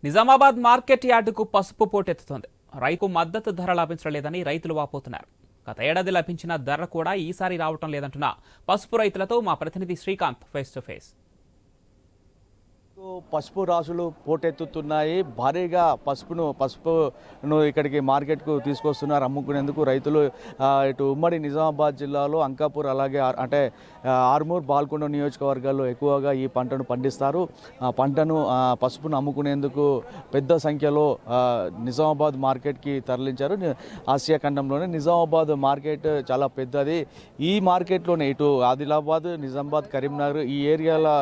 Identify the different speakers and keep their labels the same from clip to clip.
Speaker 1: Nizamabad market యార్డుకు పసుపు పోటెత్తుతోంది. రైతుకు మద్దతు ధర లభించలేదని రైతులు వాపోతున్నారు. గత ఏడాది లభించిన ధర కూడా ఈసారి రావటం లేదంటున్న పసుపు రైతులతో మా ప్రతినిధి శ్రీకాంత్ ఫేస్ టు ఫేస్.
Speaker 2: పసుపు రాసులు పోటెత్తుతున్నాయి. భారీగా పసుపును ఇక్కడికి మార్కెట్కు తీసుకొస్తున్నారు అమ్ముకునేందుకు రైతులు. ఇటు ఉమ్మడి నిజామాబాద్ జిల్లాలో అంకాపూర్ అలాగే అంటే ఆర్మూర్ బాల్కొండ నియోజకవర్గాల్లో ఎక్కువగా ఈ పంటను పండిస్తారు. పంటను పసుపును అమ్ముకునేందుకు పెద్ద సంఖ్యలో నిజామాబాద్ మార్కెట్కి తరలించారు. ఆసియా ఖండంలోనే నిజామాబాద్ మార్కెట్ చాలా పెద్దది. ఈ మార్కెట్లోనే ఇటు ఆదిలాబాద్, నిజామాబాద్, కరీంనగర్ ఈ ఏరియాలో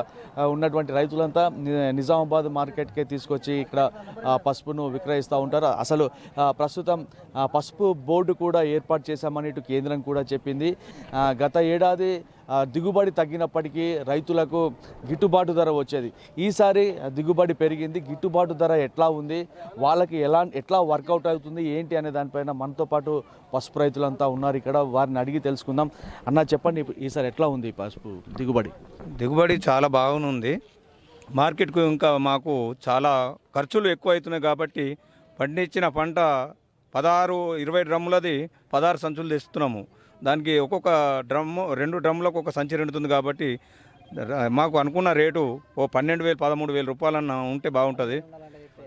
Speaker 2: ఉన్నటువంటి రైతులంతా నిజామాబాద్ మార్కెట్కే తీసుకొచ్చి ఇక్కడ పసుపును విక్రయిస్తూ ఉంటారు. అసలు ప్రస్తుతం పసుపు బోర్డు కూడా ఏర్పాటు చేశామని ఇటు కేంద్రం కూడా చెప్పింది. గత ఏడాది దిగుబడి తగ్గినప్పటికీ రైతులకు గిట్టుబాటు ధర వచ్చేది. ఈసారి దిగుబడి పెరిగింది. గిట్టుబాటు ధర ఎట్లా ఉంది, వాళ్ళకి ఎట్లా వర్కౌట్ అవుతుంది ఏంటి అనే దానిపైన మనతో పాటు పసుపు రైతులంతా ఉన్నారు ఇక్కడ. వారిని అడిగి తెలుసుకుందాం. అన్న చెప్పండి, ఈసారి ఎట్లా ఉంది పసుపు
Speaker 3: దిగుబడి చాలా బాగుంది. మార్కెట్కు ఇంకా మాకు చాలా ఖర్చులు ఎక్కువ అవుతున్నాయి కాబట్టి పండించిన పంట 16-20 డ్రమ్ములది 16 సంచులు తెస్తున్నాము. దానికి ఒక్కొక్క డ్రమ్ము 2 డ్రమ్ములకు ఒక సంచి రెండుతుంది కాబట్టి మాకు అనుకున్న రేటు 12,000-13,000 రూపాయలన్నా ఉంటే బాగుంటుంది.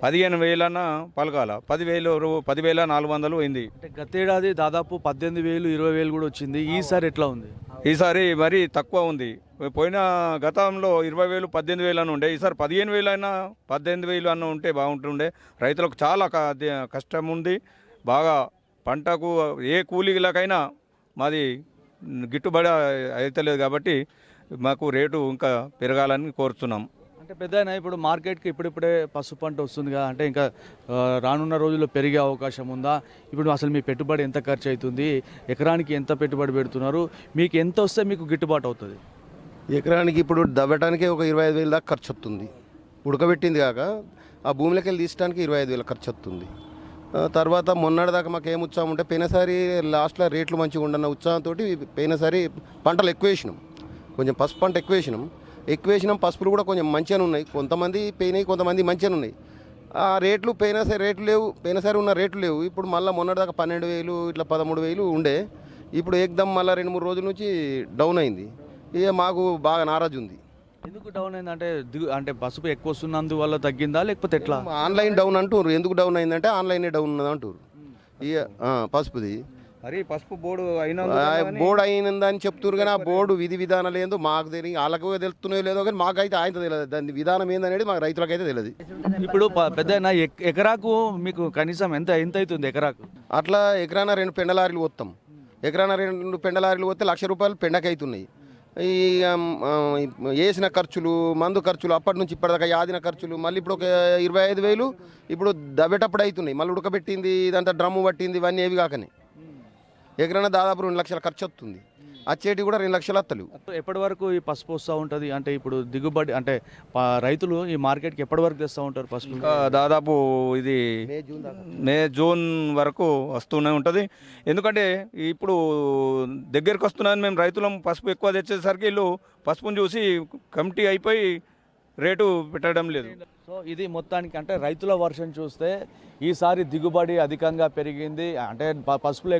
Speaker 3: 15,000 పలకాల 10,400 అయింది.
Speaker 2: గతేడాది దాదాపు 18,000-20,000 కూడా వచ్చింది. ఈసారి ఎట్లా ఉంది?
Speaker 3: ఈసారి మరీ తక్కువ ఉంది. పోయిన గతంలో 20,000 18,000 అని ఉండే. ఈసారి 15,000 అయినా 18,000 అన్న ఉంటే బాగుంటుండే. రైతులకు చాలా కష్టం ఉంది. బాగా పంటకు ఏ కూలీలకైనా మాది గిట్టుబడి అవుతలేదు కాబట్టి మాకు రేటు ఇంకా పెరగాలని కోరుతున్నాం.
Speaker 2: అంటే పెద్దయినా ఇప్పుడు మార్కెట్కి ఇప్పుడిప్పుడే పసుపు పంట వస్తుంది కదా, అంటే ఇంకా రానున్న రోజుల్లో పెరిగే అవకాశం ఉందా? ఇప్పుడు అసలు మీ పెట్టుబడి ఎంత ఖర్చు అవుతుంది? ఎకరానికి ఎంత పెట్టుబడి పెడుతున్నారు? మీకు ఎంత వస్తే మీకు గిట్టుబాటు అవుతుంది?
Speaker 4: ఎకరానికి ఇప్పుడు దవ్వటానికే ఒక 25,000 దాకా ఖర్చు వస్తుంది. ఉడకబెట్టింది కాక ఆ భూమిలోకి వెళ్ళి తీసడానికి 25,000 ఖర్చు వస్తుంది. తర్వాత మొన్నటిదాకా మాకు ఏం ఉత్సాహం ఉంటే పోయినసారి లాస్ట్లో రేట్లు మంచిగా ఉండన్న ఉత్సాహంతో పోయినసారి పంటలు ఎక్కువ వేసినాం. కొంచెం పసుపు పంట ఎక్కువ వేసినాం. పసుపులు కూడా కొంచెం మంచిగానే ఉన్నాయి. కొంతమంది పోయినాయి, కొంతమంది మంచిగానే ఉన్నాయి. ఆ రేట్లు పోయినసారి ఉన్న రేట్లు లేవు. ఇప్పుడు మళ్ళీ మొన్నటిదాకా 12,000 ఇట్లా 13,000 ఉండే. ఇప్పుడు ఏకదమ్ మళ్ళీ 2-3 రోజుల నుంచి డౌన్ అయింది. ఇక మాకు బాగా నారాజు ఉంది.
Speaker 2: ఎందుకు డౌన్ అయింది? అంటే పసుపు ఎక్కువ వస్తున్నందువల్ల తగ్గిందా లేకపోతే ఎట్లా?
Speaker 4: ఆన్లైన్ డౌన్ అంటారు. ఎందుకు డౌన్ అయిందంటే ఆన్లైనే డౌన్ ఉన్నది అంటారు. ఇక పసుపుది
Speaker 3: మరి పసుపు బోర్డు
Speaker 4: అయిందని చెప్తున్నారు కానీ ఆ బోర్డు విధి విధానాలు ఏందో మాకు తెలియదు. వాళ్ళకు తెలుస్తున్నాయో లేదో కానీ మాకైతే ఆయన తెలియదు. దాని విధానం ఏందనేది మాకు రైతులకైతే తెలియదు.
Speaker 2: ఇప్పుడు పెద్ద ఎకరాకు మీకు కనీసం ఎంత అవుతుంది ఎకరాకు?
Speaker 4: అట్లా ఎకరాన 2 పెండలారీలు పోతాం. ఎకరాన 2 పెండలారీలు పోతే ₹1,00,000 పెండకైతున్నాయి. ఈ వేసిన ఖర్చులు, మందు ఖర్చులు, అప్పటి నుంచి ఇప్పటిదాకా యాదిన ఖర్చులు, మళ్ళీ ఇప్పుడు ఒక 25,000 ఇప్పుడు దవ్వేటప్పుడు అవుతున్నాయి. మళ్ళీ ఉడకబెట్టింది, ఇదంతా డ్రమ్ము పట్టింది, ఇవన్నీ ఏవి కాకనే ఎకరాన దాదాపు 2 లక్షల ఖర్చు వస్తుంది. వచ్చేటి కూడా 2 లక్షలు వస్తలేవు.
Speaker 2: ఎప్పటి వరకు ఈ పసుపు వస్తూ ఉంటుంది? అంటే ఇప్పుడు దిగుబడి అంటే రైతులు ఈ మార్కెట్కి ఎప్పటి వరకు తెస్తూ ఉంటారు పసుపు?
Speaker 3: దాదాపు ఇది మే-జూన్ వరకు వస్తూనే ఉంటుంది. ఎందుకంటే ఇప్పుడు దగ్గరికి వస్తున్నాయని మేము రైతులం పసుపు ఎక్కువ తెచ్చేసరికి వీళ్ళు పసుపును చూసి కమిటీ అయిపోయి రేటు పెట్టడం లేదు.
Speaker 2: సో ఇది మొత్తానికి అంటే రైతుల వర్షం చూస్తే ఈసారి దిగుబడి అధికంగా పెరిగింది. అంటే పసుపులో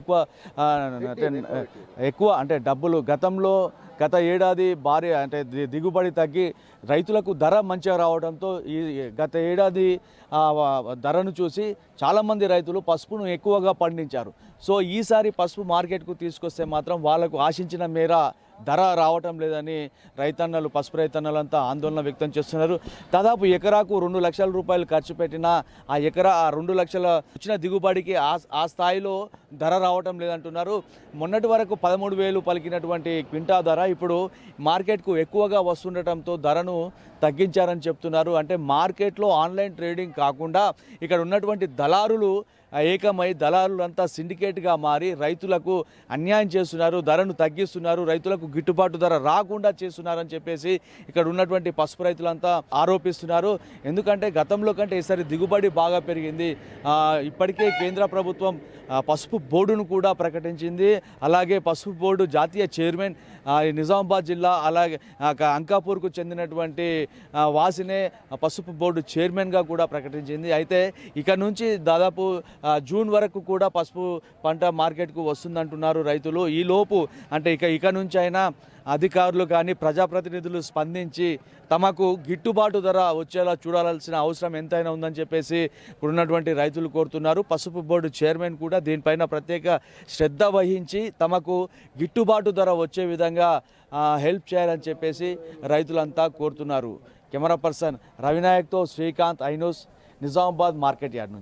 Speaker 2: ఎక్కువ అంటే డబ్బులు గత ఏడాది భారీ అంటే దిగుబడి తగ్గి రైతులకు ధర మంచిగా రావడంతో ఈ గత ఏడాది ధరను చూసి చాలామంది రైతులు పసుపును ఎక్కువగా పండించారు. సో ఈసారి పసుపు మార్కెట్కు తీసుకొస్తే మాత్రం వాళ్ళకు ఆశించిన మేర ధర రావటం లేదని పసుపు రైతన్నలంతా ఆందోళన వ్యక్తం చేస్తున్నారు. దాదాపు ఎకరాకు ₹2,00,000 ఖర్చు పెట్టినా ఆ 2 లక్షల వచ్చిన దిగుబడికి ఆ స్థాయిలో ధర రావటం లేదంటున్నారు. మొన్నటి వరకు 13,000 పలికినటువంటి క్వింటా ధర ఇప్పుడు మార్కెట్కు ఎక్కువగా వస్తుండటంతో ధరను తగ్గించారని చెప్తున్నారు. అంటే మార్కెట్లో ఆన్లైన్ ట్రేడింగ్ కాకుండా ఇక్కడ ఉన్నటువంటి దళారులు ఏకమై దళారులంతా సిండికేట్గా మారి రైతులకు అన్యాయం చేస్తున్నారు, ధరను తగ్గిస్తున్నారు, రైతులకు గిట్టుబాటు ధర రాకుండా చేస్తున్నారని చెప్పేసి ఇక్కడ ఉన్నటువంటి పసుపు రైతులంతా ఆరోపిస్తున్నారు. ఎందుకంటే గతంలో కంటే ఈసారి దిగుబడి బాగా పెరిగింది. ఇప్పటికే కేంద్ర ప్రభుత్వం పసుపు బోర్డును కూడా ప్రకటించింది. అలాగే పసుపు బోర్డు జాతీయ చైర్మన్ నిజామాబాద్ జిల్లా అలాగే అంకాపూర్కు చెందినటువంటి వాసినే పసుపు బోర్డు చైర్మన్గా కూడా ప్రకటించింది. అయితే ఇక నుంచి దాదాపు జూన్ వరకు కూడా పసుపు పంట మార్కెట్కు వస్తుందంటున్నారు రైతులు. ఈలోపు అంటే ఇక నుంచి అయినా అధికారులు కానీ ప్రజాప్రతినిధులు స్పందించి తమకు గిట్టుబాటు ధర వచ్చేలా చూడాల్సిన అవసరం ఎంతైనా ఉందని చెప్పేసి ఇప్పుడున్నటువంటి రైతులు కోరుతున్నారు. పసుపు బోర్డు చైర్మన్ కూడా దీనిపైన ప్రత్యేక శ్రద్ధ వహించి తమకు గిట్టుబాటు ధర వచ్చే విధంగా హెల్ప్ చేయాలని చెప్పేసి రైతులంతా కోరుతున్నారు. కెమెరా పర్సన్ రవినాయక్తో Srikanth, I news, Nizamabad market yard నుంచి.